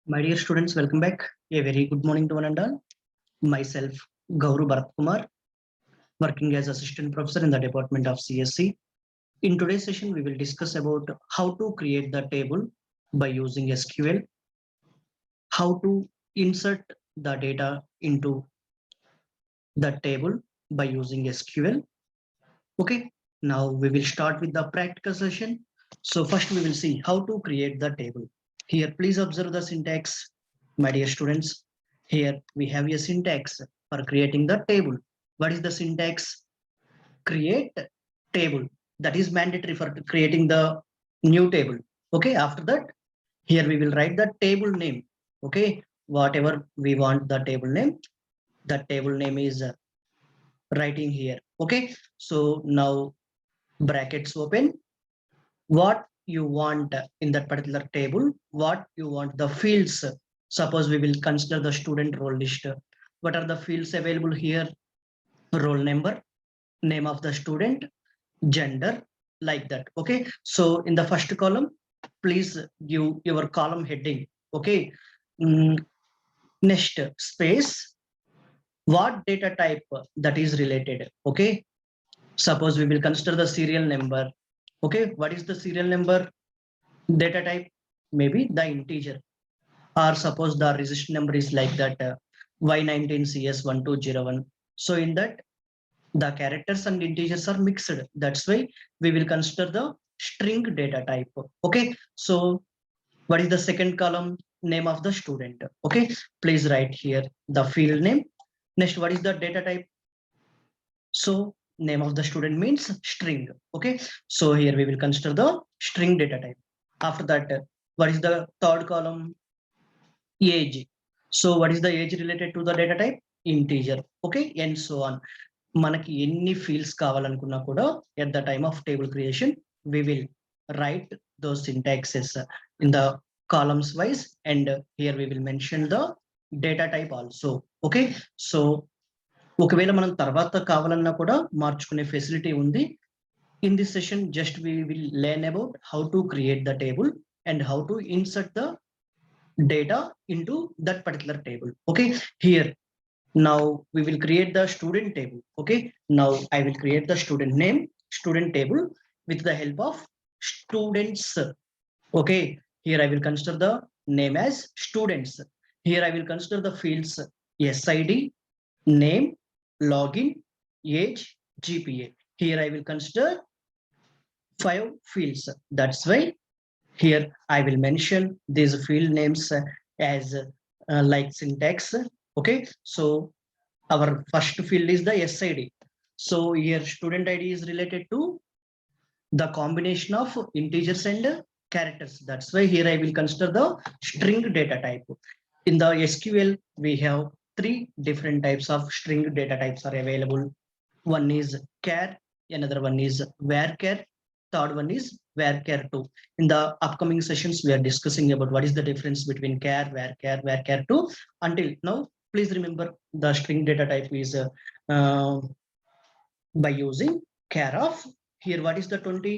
My dear students, welcome back. A very good morning to one and all. Myself, Gauru Bharat Kumar, working as assistant professor in the department of CSC. In today's session, we will discuss about how to create the table by using SQL, how to insert the data into the table by using SQL. Okay, now we will start with the practical session. So first we will see how to create the table. Here, please observe the syntax, my dear students. Here we have a syntax for creating the table. What is the syntax? Create table. That is mandatory for creating the new table. Okay, after that, here we will write the table name. Okay, whatever we want the table name, the table name is writing here. Okay, so now brackets open, what you want in that particular table, what you want the fields. Suppose we will consider the student roll list. What are the fields available here? Roll number, name of the student, gender, like that. Okay, so in the first column, please give your column heading. Okay, next space, what data type that is related. Okay, suppose we will consider the serial number. Okay, what is the serial number? Data type, maybe the integer, or suppose the register number is like that, Y19CS1201. So in that, the characters and integers are mixed. That's why we will consider the string data type. Okay, so what is the second column? Name of the student. Okay, please write here the field name. Next, what is the data type? So name of the student means string. Okay, so here we will consider the string data type. After that, what is the third column? Age. So what is the age related to the data type? Integer. Okay, and so on. Manaki any fields kavalankunna kuda at the time of table creation, we will write those syntaxes in the columns wise, and here we will mention the data type also. Okay, so ఒకవేళ మనం తర్వాత కావాలన్నా కూడా మార్చుకునే facility ఉంది. In this session, just we will learn about how to create the table and how to insert the data into that particular table. Okay, here now we will create the student table. Okay, now I will create the student name, student table with the help of students. Okay, here I will consider the name as students. Here I will consider the fields SID, name, login, age, GPA. Here I will consider 5 fields. That's why here I will mention these field names as like syntax. Okay, so our first field is the SID. So here student ID is related to the combination of integers and characters. That's why here I will consider the string data type. In the SQL, we have 3 different types of string data types are available. One is char, another one is varchar, third one is varchar2. In the upcoming sessions, we are discussing about what is the difference between char, varchar, varchar2. Until now, please remember the string data type is by using char of. Here, what is the 20?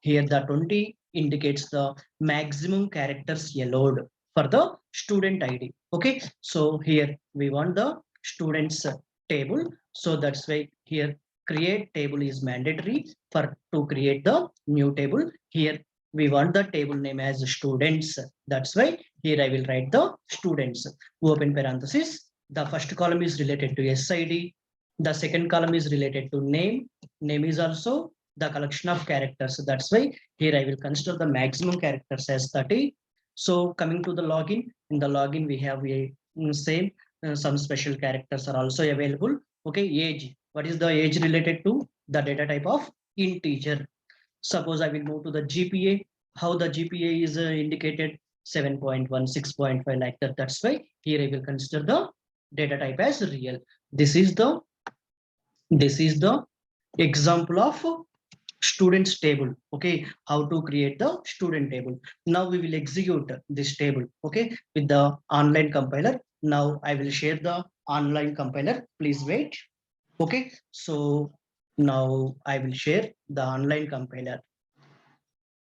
Here, the 20 indicates the maximum characters allowed for the student ID. Okay, so here we want the students table. So that's why here create table is mandatory for to create the new table. Here we want the table name as students. That's why here I will write the students. Open parenthesis. The first column is related to SID. The second column is related to name. Name is also the collection of characters. That's why here I will consider the maximum characters as 30. So coming to the login, in the login we have a same some special characters are also available. Okay, age. What is the age related to? The data type of integer. Suppose I will move to the GPA. How the GPA is indicated? 7.1, 6.5 like that. That's why here I will consider the data type as real. This is the example of students table. Okay, how to create the student table. Now we will execute this table. Okay, with the online compiler. Now I will share the online compiler. Please wait. Okay, so now I will share the online compiler.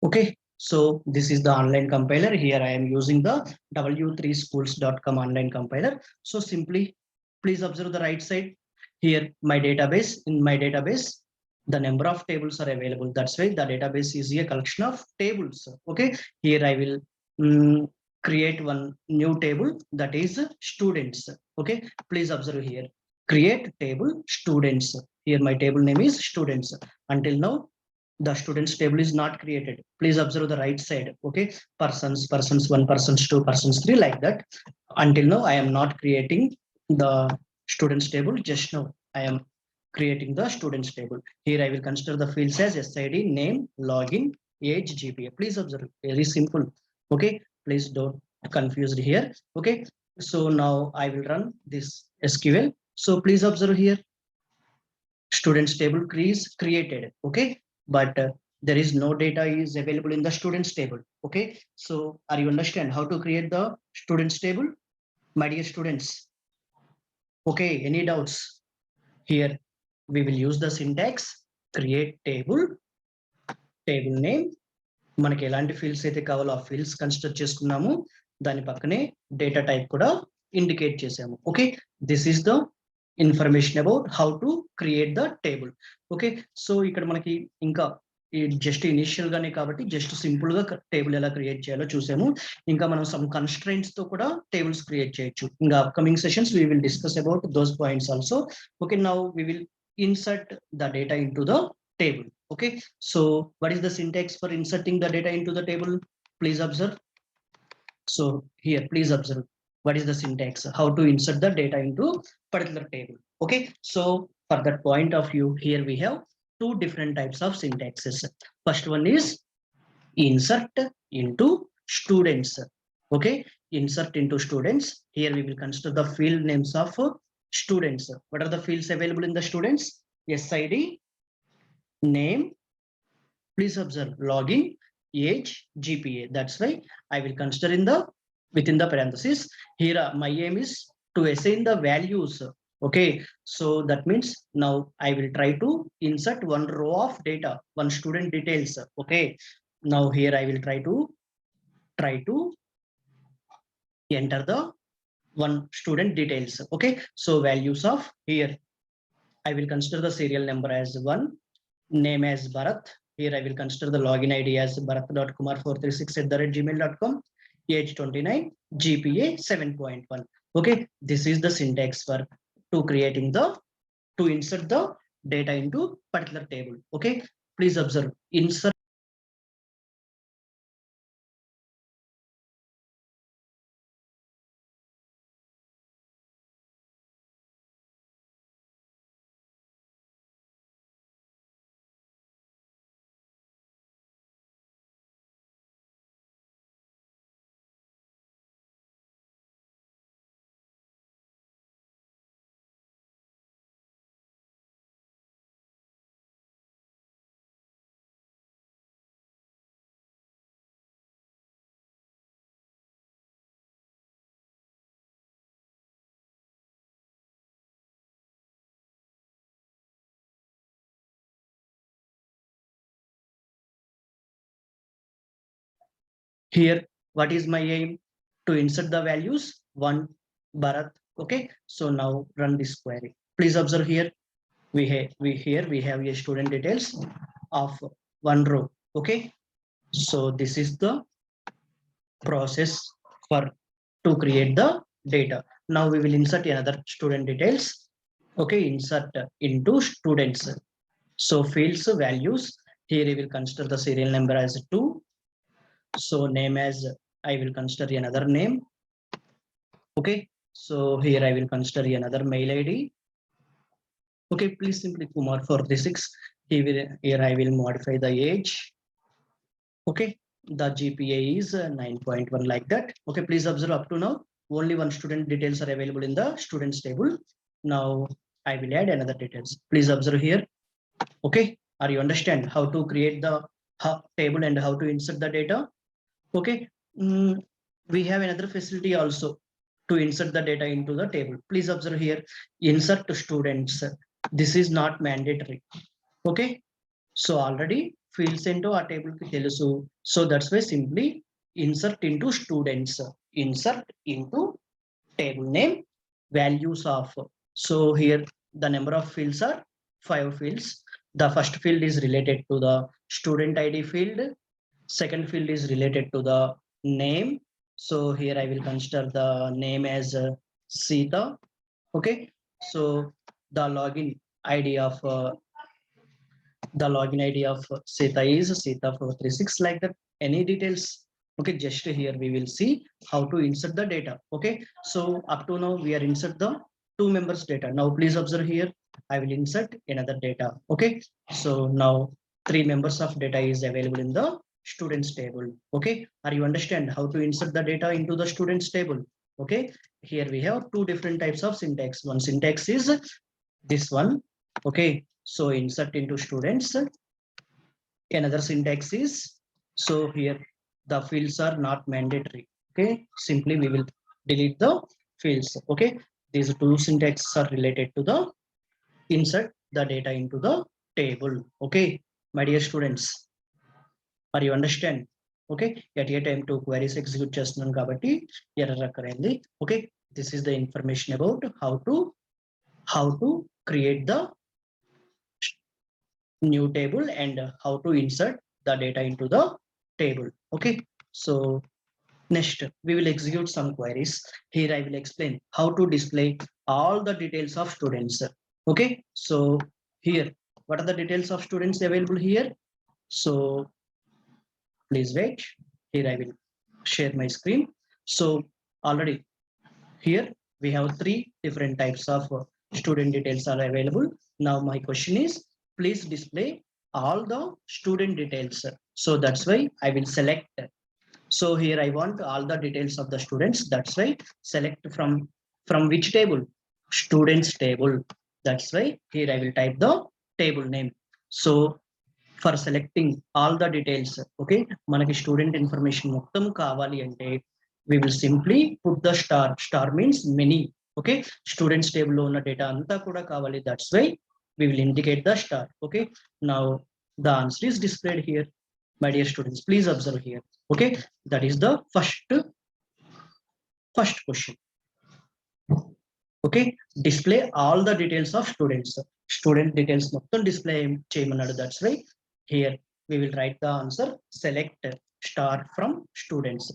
Okay, So this is the online compiler. Here I am using the w3schools.com online compiler. So simply, please observe the right side. Here, my database, in my database, the number of tables are available. That's why the database is a collection of tables. Okay, here I will create one new table, that is students. Okay, please observe here. Create table students. Here my table name is students. Until now, the students table is not created. Please observe the right side. Okay, persons, 1, persons 2, persons 3, like that. Until now, I am not creating the students table. Just now, I am creating the students table. Here I will consider the fields as SID, name, login, age, GPA. Please observe, very simple. Okay, please don't confuse here. Okay, so now I will run this SQL. So please observe here, students table is created. Okay, but there is no data is available in the students table. Okay, so are you understand how to create the students table, my dear students? Okay, any doubts? Here we will use the syntax create table, table name, మనకి ఎలాంటి fields అయితే కావాలో ఆ fields consider చేసుకున్నాము, దాని పక్కనే data type కూడా indicate చేసాము. Okay, this is the information about how to create the table. Okay, so ఇక్కడ మనకి ఇంకా జస్ట్ ఇనిషియల్ గానే కాబట్టి జస్ట్ సింపుల్ గా టేబుల్ ఎలా క్రియేట్ చేయాలో చూసాము. ఇంకా మనం సమ్ కన్స్ట్రైంట్స్ తో కూడా టేబుల్స్ క్రియేట్ చేయొచ్చు. ఇంకా upcoming sessions we will discuss about those points also. Okay, now we will insert the data into the table. Okay, so what is the syntax for inserting the data into the table? Please observe. So here, please observe what is the syntax, how to insert the data into particular table. Okay, so for that point of view, here we have two different types of syntaxes. First one is insert into students. Okay, insert into students. Here we will consider the field names of students. What are the fields available in the students? SID, name, please observe login, age, GPA. That's why I will consider in the within the parentheses. Here my aim is to assign the values. Okay, so that means now I will try to insert one row of data, one student details. Okay, now here I will try to enter the one student details. Okay, so values of here I will consider the serial number as 1, name as Bharat. Here I will consider the login ID as bharat.kumar436@gmail.com, age 29, GPA 7.1. Okay, this is the syntax for to insert the data into particular table. Okay, please observe insert. Here, what is my aim? To insert the values 1, Bharat. Okay, so now run this query. Please observe here. We have a student details of one row. Okay, so this is the process for to create the data. Now we will insert another student details. Okay, insert into students. So fields values. Here we will consider the serial number as 2. So name as I will consider another name. Okay, so here I will consider another mail ID. Okay, please simply Kumar 436. Here I will modify the age. Okay, the GPA is 9.1, like that. Okay, please observe up to now only one student details are available in the students table. Now I will add another details. Please observe here. Okay, are you understand how to create the table and how to insert the data? Okay, we have another facility also to insert the data into the table. Please observe here, insert to students. This is not mandatory. Okay, so already fields into a table ki telusu. So that's why simply insert into students, insert into table name values of. So here the number of fields are 5 fields. The first field is related to the student ID field. Second field is related to the name. So here I will consider the name as Sita. Okay, so the login ID of Sita is Sita 436, like that. Any details? Okay, just here we will see how to insert the data. Okay, so up to now we are insert the 2 members data. Now please observe here, I will insert another data. Okay, so now 3 members of data is available in the students table. Okay, are you understand how to insert the data into the students table? Okay, here we have 2 different types of syntax. One syntax is this one. Okay, so insert into students. Another syntax is, so here the fields are not mandatory. Okay, simply we will delete the fields. Okay, these 2 syntaxes are related to the insert the data into the table. Okay, my dear students, are you understand? Okay, at a time 2 queries execute చేస్తున్నాను కాబట్టి error occurred. Okay, this is the information about how to create the new table and how to insert the data into the table. Okay, so next we will execute some queries. Here I will explain how to display all the details of students. Okay, so here what are the details of students available here? So please wait, here I will share my screen. So already here we have 3 different types of student details are available. Now my question is, please display all the student details. So that's why I will select. So here I want all the details of the students. That's why select from which table? Students table. That's why here I will type the table name. So for selecting all the details, okay, manaki student information mottam kavali ante we will simply put the star. Star means many. Okay, students table lo unna data anta kuda kavali, that's why we will indicate the star. Okay, now the answer is displayed here. My dear students, please observe here. Okay, that is the first question. Okay, display all the details of students. Student details mottam display cheyamannadu. That's why here we will write the answer, select star from students.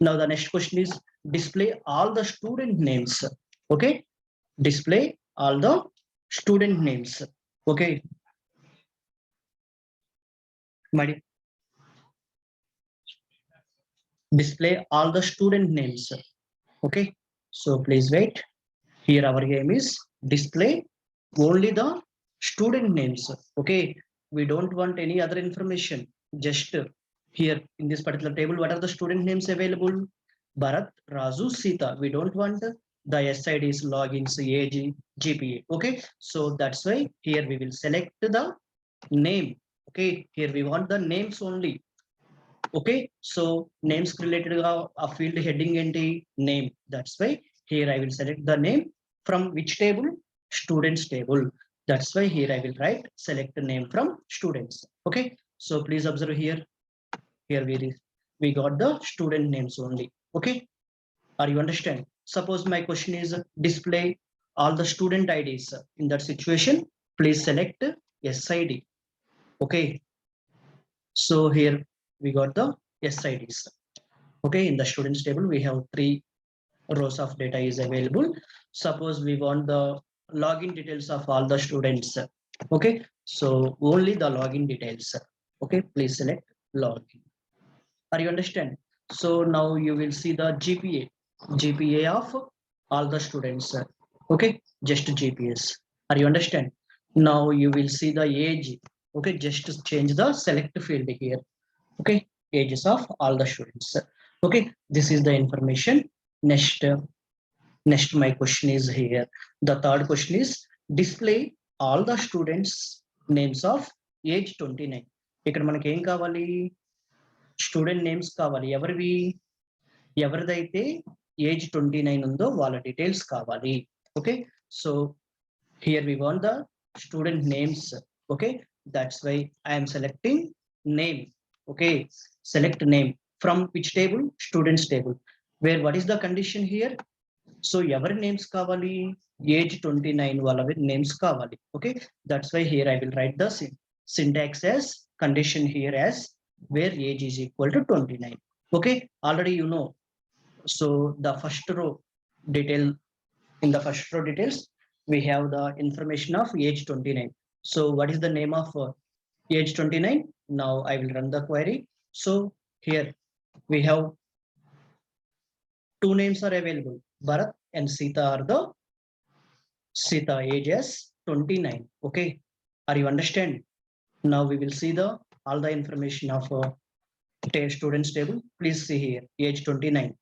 Now the next question is display all the student names. Okay, display all the student names. Okay, display all the student names. Okay, so please wait. Here our game is display only the student names. Okay, we don't want any other information. Just here in this particular table, what are the student names available? Bharat, Raju, Sita. We don't want the SIDs, logins, age, GPA. Okay, so that's why here we will select the name. Okay, here we want the names only. Okay, so names related to a field heading and name. That's why here I will select the name from which table? Students table. That's why here I will write select the name from students. Okay, so please observe here. Here we got the student names only. Okay, are you understand? Suppose my question is display all the student IDs. In that situation, please select SID. Okay, so here we got the SIDs. Okay, in the students table we have 3 rows of data is available. Suppose we want the login details of all the students. Okay, so only the login details. Okay, please select login. Are you understand? So now you will see the GPA of all the students. Okay, just GPS. Are you understand? Now you will see the age. Okay, just change the select field here. Okay, ages of all the students. Okay, this is the information. Next my question is here. The third question is display all the students names of age 29. ఇక్కడ మనకి ఏం కావాలి? Student names కావాలి. ఎవరిదైతే age 29 ఉందో వాళ్ళ details కావాలి. Okay, so here we want the student names. Okay, that's why I am selecting name. Okay, select name from which table? Students table. Where what is the condition here? So ఎవరి names కావాలి? Age 29 వాళ్ళవి names కావాలి. Okay, that's why here I will write the syntax as condition here as where age is equal to 29. Okay, already you know. So the first row detail, in the first row details, we have the information of age 29. So what is the name of age 29? Now I will run the query. So here we have two names are available. Bharat and Sita are the Sita age as 29. Okay, are you understand? Now we will see the all the information of students table. Please see here age 29.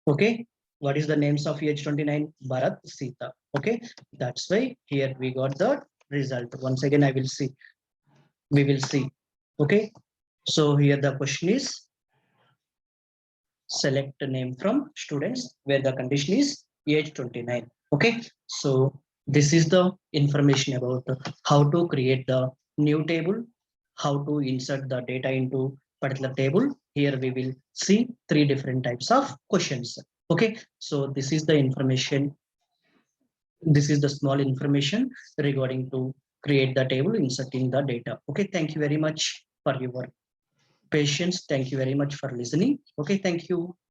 Okay, what is the names of age 29? Bharat, Sita. Okay, that's why here we got the result. Once again I will see, we will see. Okay, so here the question is select a name from students where the condition is age 29. Okay, so this is the information about how to create the new table, how to insert the data into particular table. Here we will see three different types of questions. Okay, so this is the information, this is the small information regarding to create the table, inserting the data. Okay, thank you very much for your patience. Thank you very much for listening. Okay, thank you.